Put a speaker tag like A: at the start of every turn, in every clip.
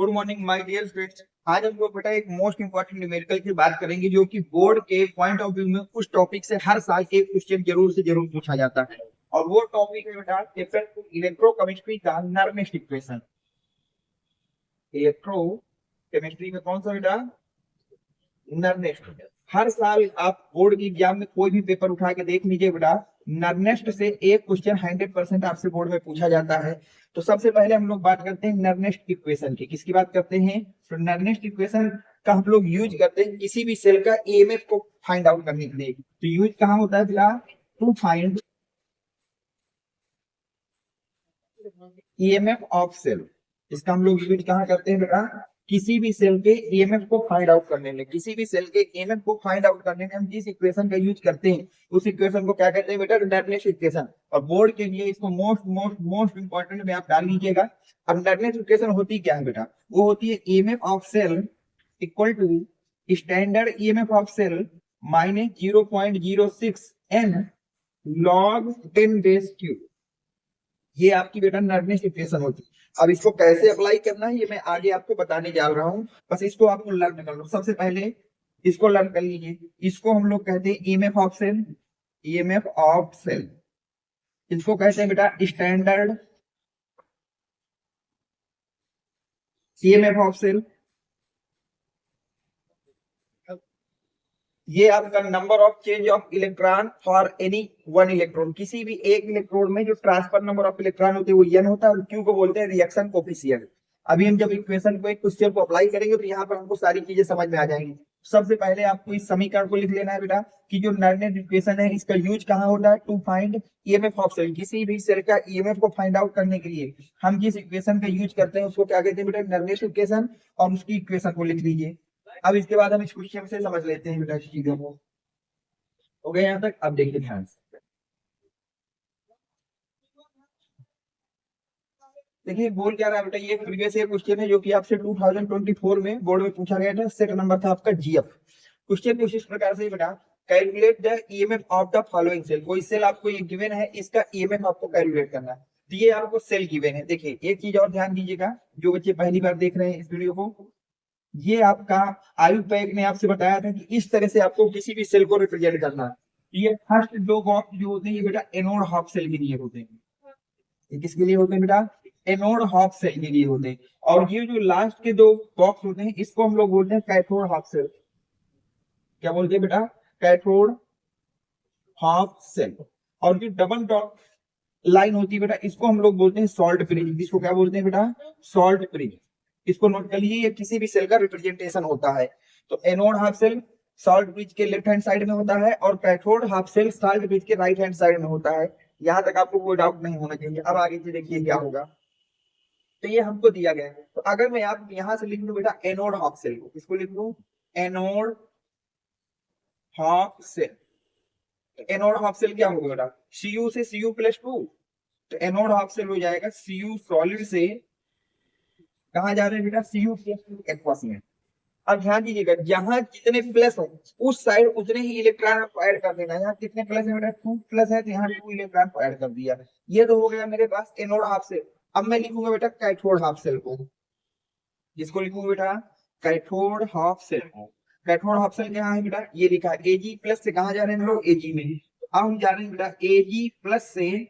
A: Good morning my dear friends. आज हम लोग बेटा एक मोस्ट इंपॉर्टेंट न्यूमेरिकल की बात करेंगे जो कि बोर्ड के पॉइंट ऑफ व्यू में कुछ टॉपिक से हर साल एक क्वेश्चन जरूर से जरूर पूछा जाता है। और वो टॉपिक है बेटा इलेक्ट्रोकेमिस्ट्री का नर्नेस्ट इक्वेशन। इलेक्ट्रोकेमिस्ट्री में कौन सा बेटा? नर्नेस्ट। हर साल आप बोर्ड की एग्जाम में कोई भी पेपर उठा के देख लीजिए बेटा, नर्नेस्ट से एक क्वेश्चन 100% आपसे बोर्ड में पूछा जाता है। तो सबसे पहले हम लोग बात करते हैं नर्नेस्ट इक्वेशन की। किसकी बात करते हैं? तो नर्नेस्ट इक्वेशन का हम लोग यूज करते हैं किसी भी सेल का ईएमएफ को फाइंड आउट करने के लिए। तो यूज कहाँ होता है बेटा? To find EMF of cell. इसका हम लोग यूज कहाँ करते हैं बेटा? किसी भी सेल के ईएमएफ को फाइंड आउट करने में। किसी भी सेल के ईएमएफ को फाइंड आउट करने में हम जिस इक्वेशन का यूज करते हैं उस इक्वेशन को क्या कहते हैं बेटा? नर्नेस्ट इक्वेशन। और बोर्ड के लिए इसको मोस्ट मोस्ट मोस्ट इंपॉर्टेंट में आप डाल लीजिएगा। अब नर्नेस्ट इक्वेशन होती क्या है बेटा? वो होती है EMF of cell equal to standard EMF of cell minus 0.06 n log 10 base cube. ये आपकी बेटा नर्नेस्ट इक्वेशन होती है। अब इसको कैसे अप्लाई करना है ये मैं आगे आपको बताने जा रहा हूँ, बस इसको आपको लर्न कर लो। सबसे पहले इसको लर्न कर लीजिए। इसको हम लोग कहते हैं EMF of cell. EMF of cell इसको कहते हैं बेटा स्टैंडर्ड ईएमएफ ऑफ सेल। ये आपका number of change of electron for any one electron. किसी भी एक इलेक्ट्रॉन में जो ट्रांसफर नंबर ऑफ इलेक्ट्रॉन होते हैं वो n होता है, और q को बोलते हैं रिएक्शन कोफिशिएंट। अभी हम जब इक्वेशन को एक क्वेश्चन को अप्लाई करेंगे तो यहाँ पर हमको सारी चीजें समझ में आ जाएंगी। सबसे पहले आपको इस समीकरण को लिख लेना है बेटा कि जो नर्नेस्ट इक्वेशन है इसका यूज कहाँ होता है? To find EMF of cell. किसी भी सेल का ईएमएफ को फाइंड आउट करने के लिए हम जिस इक्वेशन का यूज करते हैं उसको क्या कहते हैं बेटा? नर्नेस्ट इक्वेशन। और उसकी इक्वेशन को लिख लीजिए। अब इसके बाद हम इस क्वेश्चन से समझ लेते हैं बेटा चीजों को। हो गया यहाँ तक? अब देखिए ध्यान से। देखिए बोल क्या रहा है बेटा, ये प्रीवियस ईयर क्वेश्चन है जो कि आपसे 2024 में बोर्ड में पूछा गया था। सेट नंबर था आपका जीएफ। क्वेश्चन कुछ इस प्रकार से बेटा, calculate the EMF of the following cell. कोई सेल आपको ये गिवन है, इसका ईएमएफ आपको कैलकुलेट करना है। तो ये आपको सेल गिवन है। देखिए एक चीज और ध्यान दीजिएगा, जो बच्चे पहली बार देख रहे हैं इस वीडियो को, ये आपका आयुष पैक ने आपसे बताया था कि इस तरह से आपको किसी भी सेल को रिप्रेजेंट करना है। ये फर्स्ट दो बॉक्स जो होते हैं ये बेटा एनोड हाफ सेल के लिए होते हैं। ये किसके लिए होते हैं बेटा? एनोड हाफ सेल के लिए होते हैं। और ये जो लास्ट के दो बॉक्स होते हैं इसको हम लोग बोलते हैं कैथोड हाफ सेल। क्या बोलते हैं बेटा? Cathode half cell. और जो डबल डॉट लाइन होती है बेटा इसको हम लोग बोलते हैं सॉल्ट ब्रिज। इसको क्या बोलते हैं बेटा? Salt bridge. इसको नोट कर लीजिए, ये किसी भी सेल का रिप्रेजेंटेशन होता है। तो anode half cell salt bridge के लेफ्ट हैंड साइड में होता है और cathode half cell salt bridge के राइट हैंड साइड में होता है। यहां तक आपको कोई डाउट नहीं होना चाहिए। अब आगे से देखिए क्या होगा। तो ये हमको दिया गया है, तो अगर मैं आप यहां से लिख लूं बेटा एनोड हाफ सेल को, इसको लिख लूं एनोड हाफ सेल। तो एनोड हाफ सेल क्या होगा बेटा? Cu से Cu+2। तो एनोड हाफ सेल हो जाएगा Cu सॉलिड से कहाँ जा रहे हैं बेटा? Cu+2 एक्वस में। अब ध्यान दीजिएगा, जहां जितने प्लस हो उस साइड उतने ही इलेक्ट्रॉन आपको ऐड कर देना है। यहाँ कितने प्लस है बेटा? 2 प्लस है, तो यहाँ 2 इलेक्ट्रॉन को ऐड कर दिया। ये तो हो गया मेरे पास एनोड हाफ सेल। अब मैं लिखूंगा बेटा कैथोड हाफ सेल को। जिसको लिखूंगा बेटा कैथोड हाफ सेल को। कैथोड हाफ सेल क्या है बेटा? ये लिखा है Ag प्लस से कहा जा रहे हैं हम लोग? Ag में। अब हम जा रहे हैं बेटा Ag प्लस से,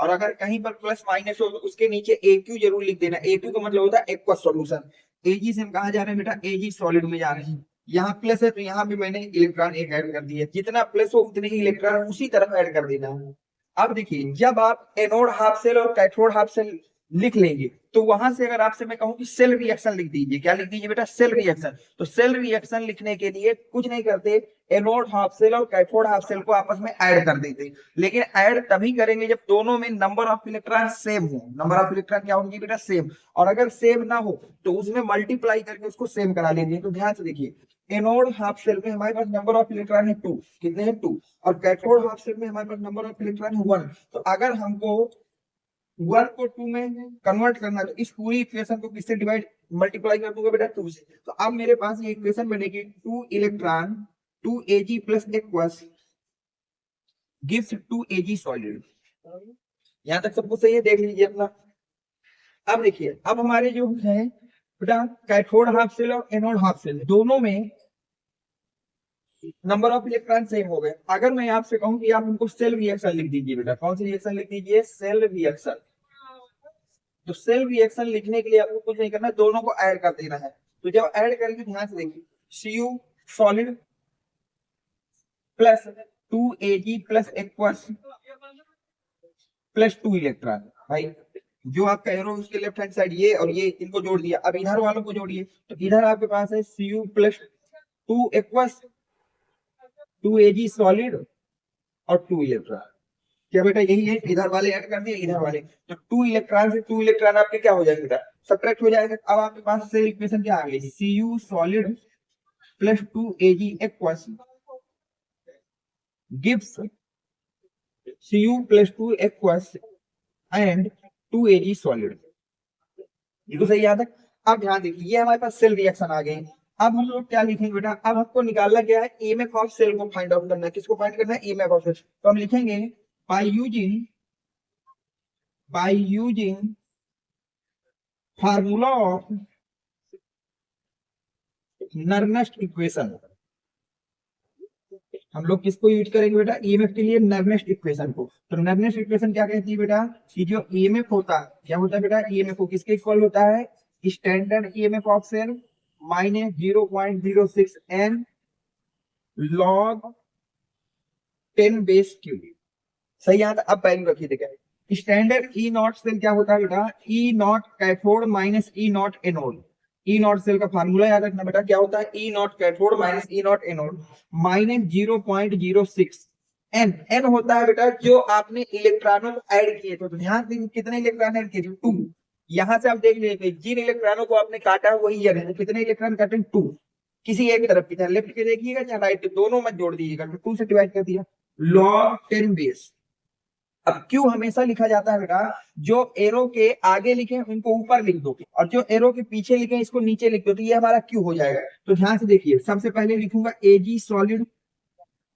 A: और अगर कहीं पर प्लस माइनस हो तो उसके नीचे AQ जरूर लिख देना। AQ का मतलब होता है एक्वस सॉल्यूशन। Ag से हम कहा जा रहे हैं बेटा? Ag सॉलिड में जा रहे हैं। यहाँ प्लस है तो यहाँ भी मैंने इलेक्ट्रॉन एक ऐड कर दिया। जितना प्लस हो उतने ही इलेक्ट्रॉन उसी तरफ ऐड कर देना है। अब देखिए जब आप एनोड हाफ सेल और कैथोड हाफ सेल लिख लेंगे तो वहां से अगर आपसे मैं कहूं कि सेल रिएक्शन लिख दीजिए, क्या लिख दीजिए बेटा? Cell reaction. तो सेल रिएक्शन लिखने के लिए कुछ नहीं करते, एनोड हाफ सेल और कैथोड हाफ सेल को आपस में ऐड कर देते। लेकिन ऐड तभी करेंगे जब दोनों में नंबर ऑफ इलेक्ट्रॉन सेम हो। नंबर ऑफ इलेक्ट्रॉन क्या होंगे बेटा? सेम। और अगर सेम ना हो तो उसमें मल्टीप्लाई करके उसको सेम करा लेंगे। तो ध्यान से देखिए, एनोड हाफ सेल में हमारे पास नंबर ऑफ इलेक्ट्रॉन है 2। कितने हैं? 2। और कैथोड हाफ सेल में हमारे पास नंबर ऑफ इलेक्ट्रॉन है 1। तो अगर हमको 1 को 2 में कन्वर्ट करना है तो इस पूरी इक्वेशन को किससे डिवाइड मल्टीप्लाई कर दूंगा बेटा? 2 से। तो अब मेरे पास ये इक्वेशन बनेगी 2 electron 2 Ag plus aqueous gives 2 Ag solid. यहां तक सबको सही है? देख लीजिए अपना। अब देखिए, अब हमारे जो है बेटा कैथोड हाफ सेल और एनोड हाफ सेल दोनों में नंबर ऑफ इलेक्ट्रॉन सेम हो गए। अगर मैं आपसे कहूं कि आप उनको सेल रिएक्शन लिख दीजिए, बेटा कौन सी रिएक्शन लिख दीजिए? Cell reaction. तो सेल रिएक्शन लिखने के लिए आपको कुछ नहीं करना, दोनों को ऐड कर देना है। तो जब ऐड करेंगे ध्यान से देखिए, Cu solid plus 2Ag plus aqueous plus 2 electron. भाई जो आपका एरो उसके लेफ्ट हैंड साइड ये और ये इनको जोड़ दिया, अब इधर वालों को जोड़िए। तो इधर आपके पास है Cu plus 2 aqueous 2Ag solid और 2 इलेक्ट्रॉन। क्या बेटा यही है? इधर वाले ऐड कर दिए, इधर वाले, तो 2 इलेक्ट्रॉन से 2 इलेक्ट्रॉन आपके क्या हो जाएंगे बेटा? सब्ट्रैक्ट हो जाएगा। अब आपके पास से इक्वेशन क्या आ गई? Cu solid plus 2Ag aqueous gives Cu plus 2 aqueous and 2Ag solid. ये तो सही याद है। अब ध्यान देखिए, ये हमारे पास सेल रिएक्शन आ गए। अब हम लोग क्या लिखेंगे बेटा? अब हमको निकालना क्या है? ईएमएफ ऑफ सेल को फाइंड आउट करना है। किसको फाइंड करना है? EMF of cell. तो हम लिखेंगे by using formula of Nernst equation. हम लोग किसको यूज करेंगे बेटा? ईएमएफ के लिए नर्नेस्ट इक्वेशन को। तो नर्नेस्ट इक्वेशन क्या कहती है बेटा? कि जो ईएमएफ होता है, क्या होता है बेटा? ईएमएफ को किसके इक्वल होता है? Standard EMF of cell minus 0.06 n log 10 base cube. सही याद? अब वैल्यू रखिए। देखिए स्टैंडर्ड ई नॉट सेल क्या होता है बेटा? E nought cathode minus E nought anode. E nought cell का फार्मूला याद रखना बेटा, क्या होता है? E nought cathode minus E nought anode minus 0.06 N. N होता है बेटा जो आपने इलेक्ट्रॉनों को ऐड किए थे। तो ध्यान से कितने इलेक्ट्रॉन ऐड किए थे? 2। यहां से आप देख लीजिए जिन इलेक्ट्रॉनों को आपने काटा वही याद है। कितने इलेक्ट्रॉन काटे? 2। किसी एक तरफ की तरह लेफ्ट के देखिएगा या राइट, दोनों मत जोड़ दीजिएगा। तो 2 से डिवाइड कर दिया, log 10 बेस। अब क्यों हमेशा लिखा जाता है बेटा? जो एरो के आगे लिखे उनको ऊपर लिख दो और जो एरो के पीछे लिखे इसको नीचे लिख दो, तो ये हमारा क्यों हो जाएगा। तो ध्यान से देखिए, सबसे पहले लिखूंगा Ag सॉलिड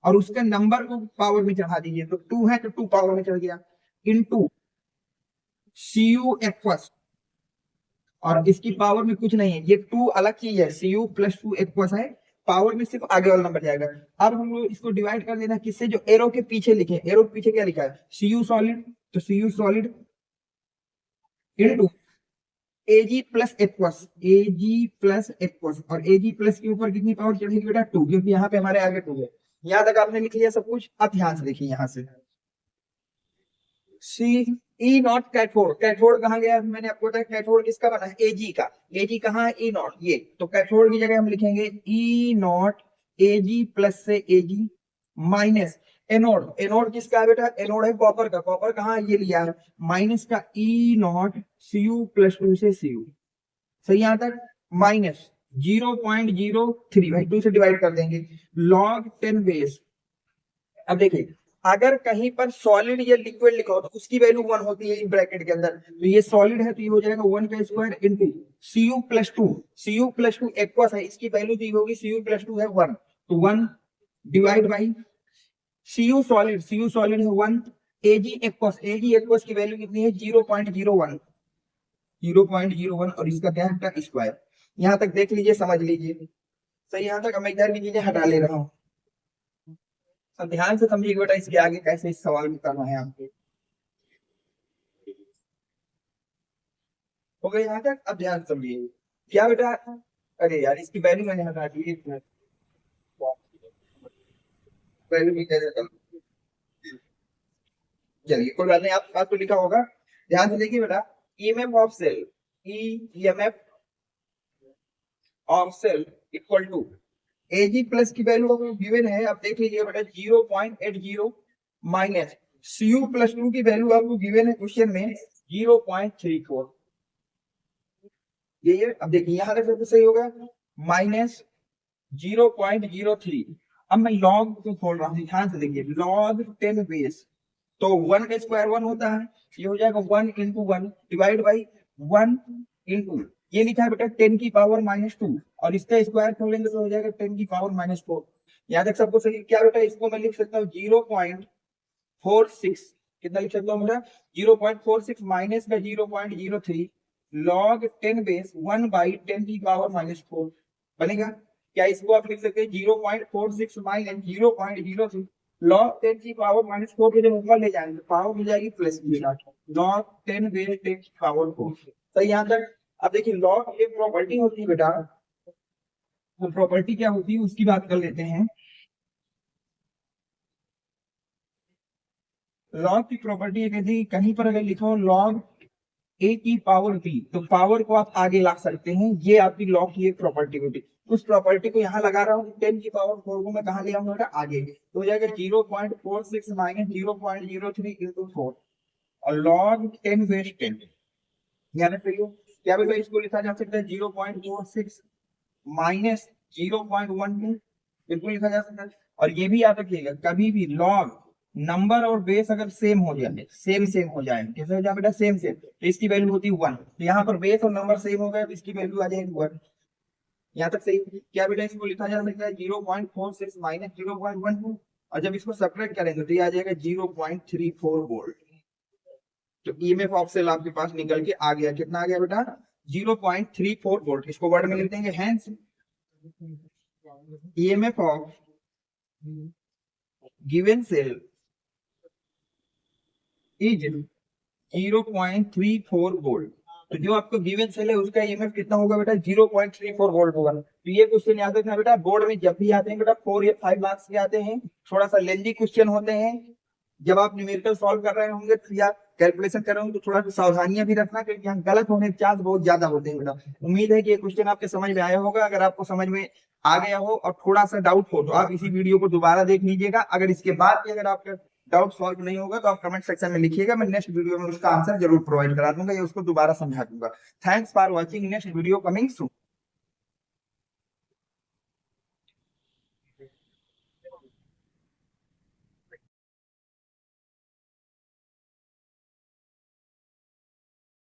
A: और उसका नंबर को पावर में चढ़ा दीजिए। तो 2 है तो 2 पावर में चढ़ गया, इनटू Cu एक्वस, और इसकी पावर में कुछ नहीं है, ये 2 अलग चीज है। Cu प्लस 2 एक्वस है, पावर में सिर्फ आगे वाला नंबर जाएगा। अब हम लोग इसको डिवाइड कर देना किससे? जो एरो के पीछे लिखे। एरो के पीछे क्या लिखा है? Cu सॉलिड, तो Cu solid into Ag plus aqueous, Ag plus aqueous, और Ag प्लस के ऊपर कितनी पावर चढ़ेगी बेटा? 2, क्योंकि यहाँ पे हमारे आगे 2 है। यहाँ तक आपने लिख लिया सब कुछ। अब ध्यान से देखिए यहाँ से सी ई नॉट कैथोड। कैथोड कहाँ गया? मैंने आपको बताया कैथोड किसका बना है? Ag का। Ag कहाँ है? E not. ये तो कैथोड की जगह हम लिखेंगे ई नॉट Ag प्लस से Ag माइनस एनोड। एनोड किसका है बेटा? एनोड है कॉपर का। कॉपर कहाँ? ये लिया है, माइनस का ई नॉट Cu प्लस 2 से Cu। सही यहाँ तक? माइनस 0.03, भाई 2 से डिवाइड कर देंगे, log 10 बेस। अब देखिए अगर कहीं पर सॉलिड या लिक्विड लिखा हो तो उसकी वैल्यू 1 होती है ब्रैकेट के अंदर। तो ये सॉलिड है तो ये हो जाएगा 1 का square into Cu plus 2। Cu plus 2 aqueous है, इसकी वैल्यू दी होगी Cu प्लस 2 है 1, तो 1 divide by Cu solid. Cu solid है 1, Ag एक्वस। Ag एक्वस की वैल्यू कितनी है? 0.01, 0.01, और इसका क्या है? स्क्वायर। यहाँ तक देख लीजिए, समझ लीजिए। सही यहाँ तक? मैं इधर की चीजें हटा ले रहा हूँ। अब ध्यान से समझिए बेटा, इसके आगे कैसे इस सवाल में करना है आपको। हो गया यहाँ तक? अब ध्यान से समझिए क्या बेटा। अरे यार इसकी वैल्यू मैंने हटा दी, एक मिनट, वैल्यू भी कैसे कर, चलिए कोई बात नहीं, आप तो लिखा होगा। ध्यान से देखिए बेटा, EMF of cell, EMF of cell equal to Ag plus की वैल्यू गिवन है, आप देख लीजिए बेटा 0.80 माइनस Cu प्लस 2 की वैल्यू आपको गिवन है क्वेश्चन में 0.34। ये अब देखिए यहाँ तक सब सही होगा, माइनस 0.03। अब मैं लॉग को खोल रहा हूँ, ध्यान से देखिए, लॉग 10 बेस, तो 1 का स्क्वायर 1 होता है, ये हो जाएगा 1 इंटू 1 डिवाइड बाई 1 इंटू, ये लिखा है बेटा 10 की पावर माइनस 2, और इसका स्क्वायर खोलेंगे तो हो जाएगा 10 की पावर माइनस 4। यहाँ तक सबको सही? क्या बेटा इसको मैं लिख सकता हूँ 0.46, कितना लिख सकता हूँ बेटा? 0.46 माइनस का 0.03 log 10 बेस 1 बाई 10 की पावर माइनस 4 बनेगा। क्या इसको आप लिख सकते हैं 0.46 माइनस 0.06 log 10 की पावर माइनस 4 को जब ऊपर ले जाएंगे तो पावर मिल जाएगी प्लस log 10 बेस 10 की पावर 4। तो यहाँ तक अब देखिए log एक प्रॉपर्टी होती है बेटा, तो प्रॉपर्टी क्या होती है उसकी बात कर लेते हैं। लॉग की प्रॉपर्टी है कहती है कहीं पर अगर लिखो log a की पावर b तो पावर को आप आगे ला सकते हैं, ये आपकी लॉग की एक प्रॉपर्टी होती। उस प्रॉपर्टी को यहाँ लगा रहा हूँ 10 की पावर 4 को मैं कहाँ ले आऊंगा आगे, तो हो जाएगा 0.46 माइनस 0.03 इंटू 4 और log 10 बेस 10 यानी क्या बेटा इसको लिखा जा सकता है 0.46 माइनस 0.12 बिल्कुल लिखा जा सकता है। और ये भी याद रखिएगा कभी भी लॉग नंबर और बेस अगर सेम हो जाए, सेम हो जाए, कैसे हो जाए बेटा सेम तो इसकी वैल्यू होती है 1। तो यहाँ पर बेस और नंबर सेम हो गए तो इसकी वैल्यू आ जाएगी 1। यहाँ तक सही। क्या बेटा इसको लिखा जा सकता है 0.46 माइनस 0.12 और जब इसको सब्ट्रैक्ट करेंगे तो ये आ जाएगा 0.34 वोल्ट। तो ईएमएफ ऑफ सेल आपके पास निकल के आ गया, कितना आ गया बेटा 0.34 वोल्ट। इसको वर्ड में लिख देंगे hence EMF of given cell is 0.34 volt. तो जो आपको गिवन सेल है उसका ईएमएफ कितना होगा बेटा 0.34 वोल्ट होगा। तो ये क्वेश्चन याद रखना बेटा, बोर्ड में जब भी आते हैं बेटा 4 या 5 मार्क्स के आते हैं, थोड़ा सा लेंथी क्वेश्चन होते हैं। जब आप न्यूमेरिकल सॉल्व कर रहे होंगे या कैलकुलेशन कर रहे होंगे तो थोड़ा सा सावधानियां भी रखना क्योंकि यहाँ गलत होने के चांस बहुत ज्यादा होते हैं बेटा। उम्मीद है कि ये क्वेश्चन आपके समझ में आया होगा। अगर आपको समझ में आ गया हो और थोड़ा सा डाउट हो तो आप इसी वीडियो को दोबारा देख लीजिएगा। अगर इसके बाद भी अगर आपका डाउट सॉल्व नहीं होगा तो आप कमेंट सेक्शन में लिखिएगा, मैं नेक्स्ट वीडियो में उसका आंसर जरूर प्रोवाइड करा दूंगा या उसको दोबारा समझा दूंगा। Thanks for watching, next video coming soon.